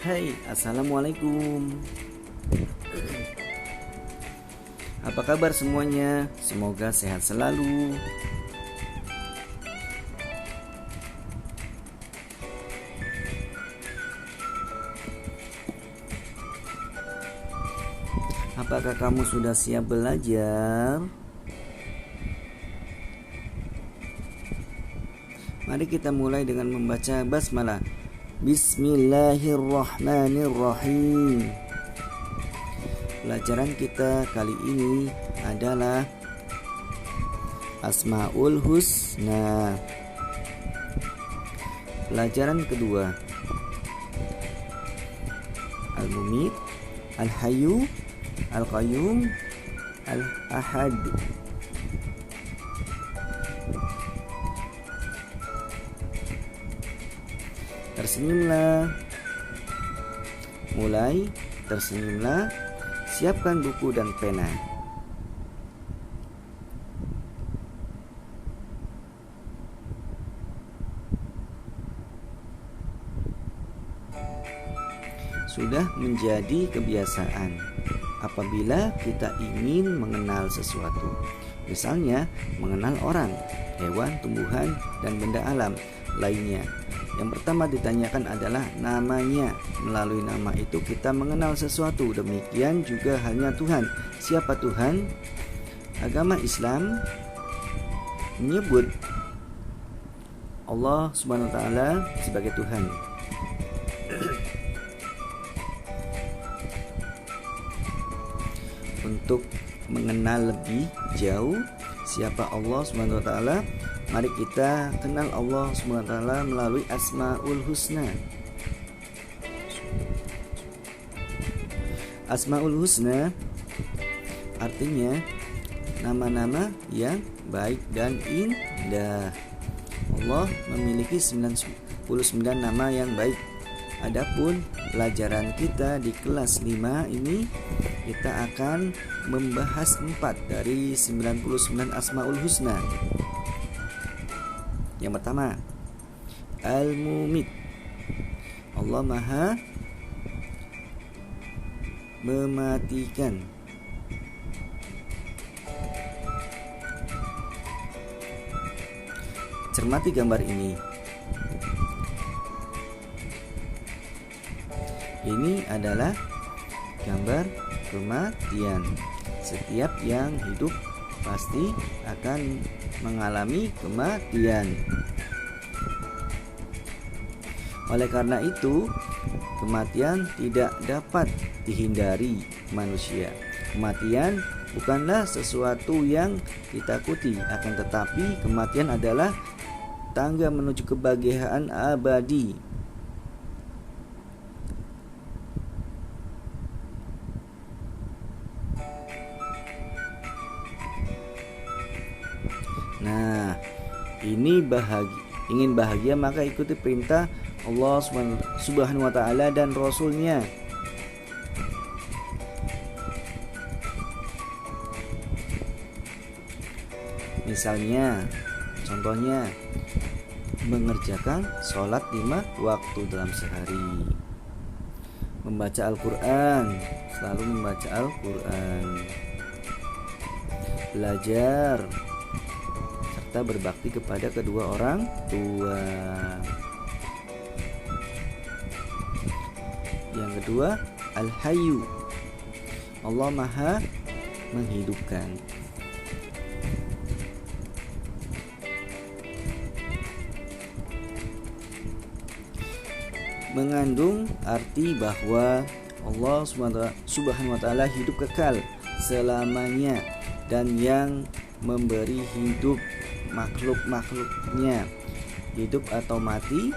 Hai, assalamualaikum. Apa kabar semuanya? Semoga sehat selalu. Apakah kamu sudah siap belajar? Mari kita mulai dengan membaca basmalah. Bismillahirrahmanirrahim. Pelajaran kita kali ini adalah Asmaul Husna. Pelajaran kedua, Al-Mumit, Al-Hayyu, Al-Qayyum, Al-Ahad. Tersenyumlah. Mulai, tersenyumlah. Siapkan buku dan pena. Sudah menjadi kebiasaan apabila kita ingin mengenal sesuatu. Misalnya, mengenal orang, hewan, tumbuhan, dan benda alam lainnya. Yang pertama ditanyakan adalah namanya. Melalui nama itu kita mengenal sesuatu. Demikian juga halnya Tuhan. Siapa Tuhan? Agama Islam menyebut Allah Subhanahu wa taala sebagai Tuhan. Untuk mengenal lebih jauh siapa Allah Subhanahu wa taala, mari kita kenal Allah Subhanahu wa taala melalui Asmaul Husna. Asmaul Husna artinya nama-nama yang baik dan indah. Allah memiliki 99 nama yang baik. Adapun pelajaran kita di kelas 5 ini, kita akan membahas 4 dari 99 Asmaul Husna. Yang pertama, Al-Mumit. Allah Maha mematikan. Cermati gambar ini. Ini adalah gambar kematian. Setiap yang hidup pasti akan mengalami kematian. Oleh karena itu, kematian tidak dapat dihindari manusia. Kematian bukanlah sesuatu yang ditakuti, akan tetapi kematian adalah tangga menuju kebahagiaan abadi. Nah, ini ingin bahagia maka ikuti perintah Allah Subhanahu wa taala dan Rasulnya. Misalnya, contohnya mengerjakan sholat 5 waktu dalam sehari, membaca Al-Quran, selalu membaca Al-Quran, belajar, serta berbakti kepada kedua orang tua. Yang kedua, Al-Hayyu. Allah Maha menghidupkan. Mengandung arti bahwa Allah Subhanahu wa taala hidup kekal selamanya dan yang memberi hidup makhluk-makhluknya. Hidup atau mati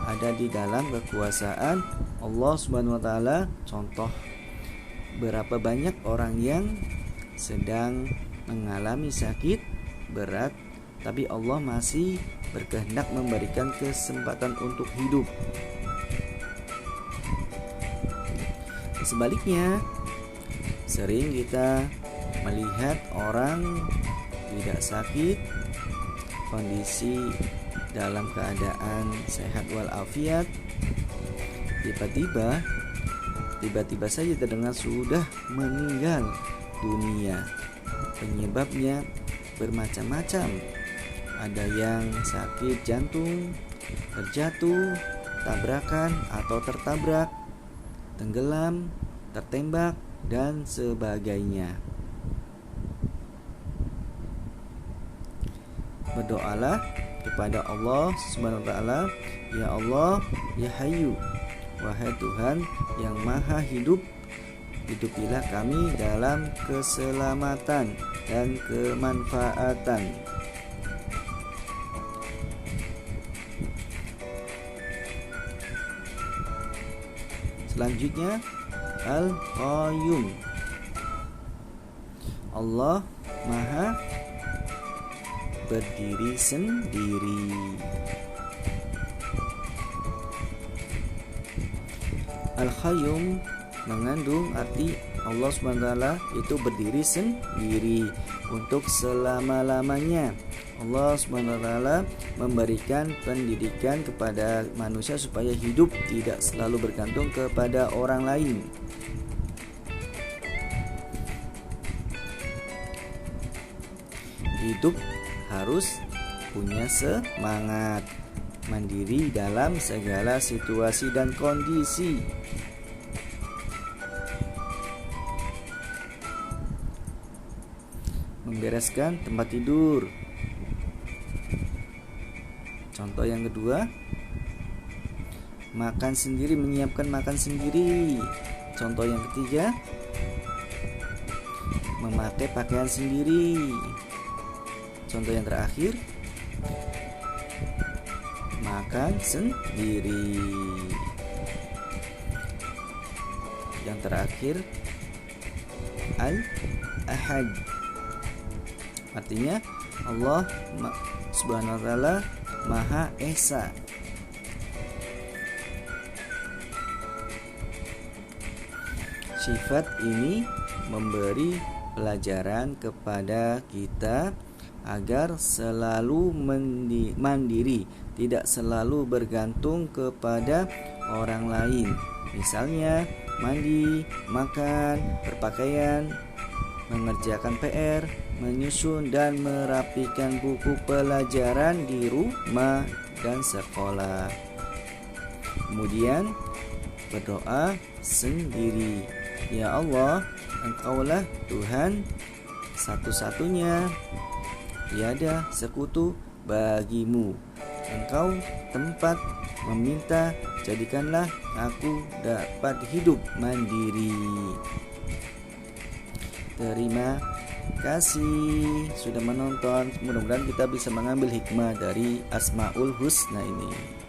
ada di dalam kekuasaan Allah Subhanahu wa taala. Contoh, berapa banyak orang yang sedang mengalami sakit berat, tapi Allah masih berkehendak memberikan kesempatan untuk hidup. Sebaliknya, sering kita melihat orang tidak sakit, kondisi dalam keadaan sehat walafiat, tiba-tiba saja terdengar sudah meninggal dunia. Penyebabnya bermacam-macam. Ada yang sakit jantung, terjatuh, tabrakan atau tertabrak, tenggelam, tertembak, dan sebagainya. Berdoalah kepada Allah Subhanahu wa taala, ya Allah, ya Hayyu, wahai Tuhan yang Maha Hidup, hidupilah kami dalam keselamatan dan kemanfaatan. Selanjutnya, Al-Qayyum. Allah Maha berdiri sendiri. Al-Qayyum mengandung arti Allah SWT itu berdiri sendiri untuk selama-lamanya. Allah SWT memberikan pendidikan kepada manusia supaya hidup tidak selalu bergantung kepada orang lain. Hidup harus punya semangat, mandiri dalam segala situasi dan kondisi. Membereskan tempat tidur. Contoh yang kedua, makan sendiri, menyiapkan makan sendiri. Contoh yang ketiga, memakai pakaian sendiri. Contoh yang terakhir, makan sendiri. Yang terakhir, Al-Ahad. Artinya Allah Subhanahu wa taala Maha Esa. Sifat ini memberi pelajaran kepada kita agar selalu mandiri, tidak selalu bergantung kepada orang lain. Misalnya mandi, makan, berpakaian, mengerjakan PR, menyusun dan merapikan buku pelajaran di rumah dan sekolah. Kemudian berdoa sendiri. Ya Allah, Engkaulah Tuhan satu-satunya, tiada sekutu bagimu. Engkau tempat meminta, jadikanlah aku dapat hidup mandiri. Terima kasih sudah menonton. Mudah-mudahan kita bisa mengambil hikmah dari Asmaul Husna ini.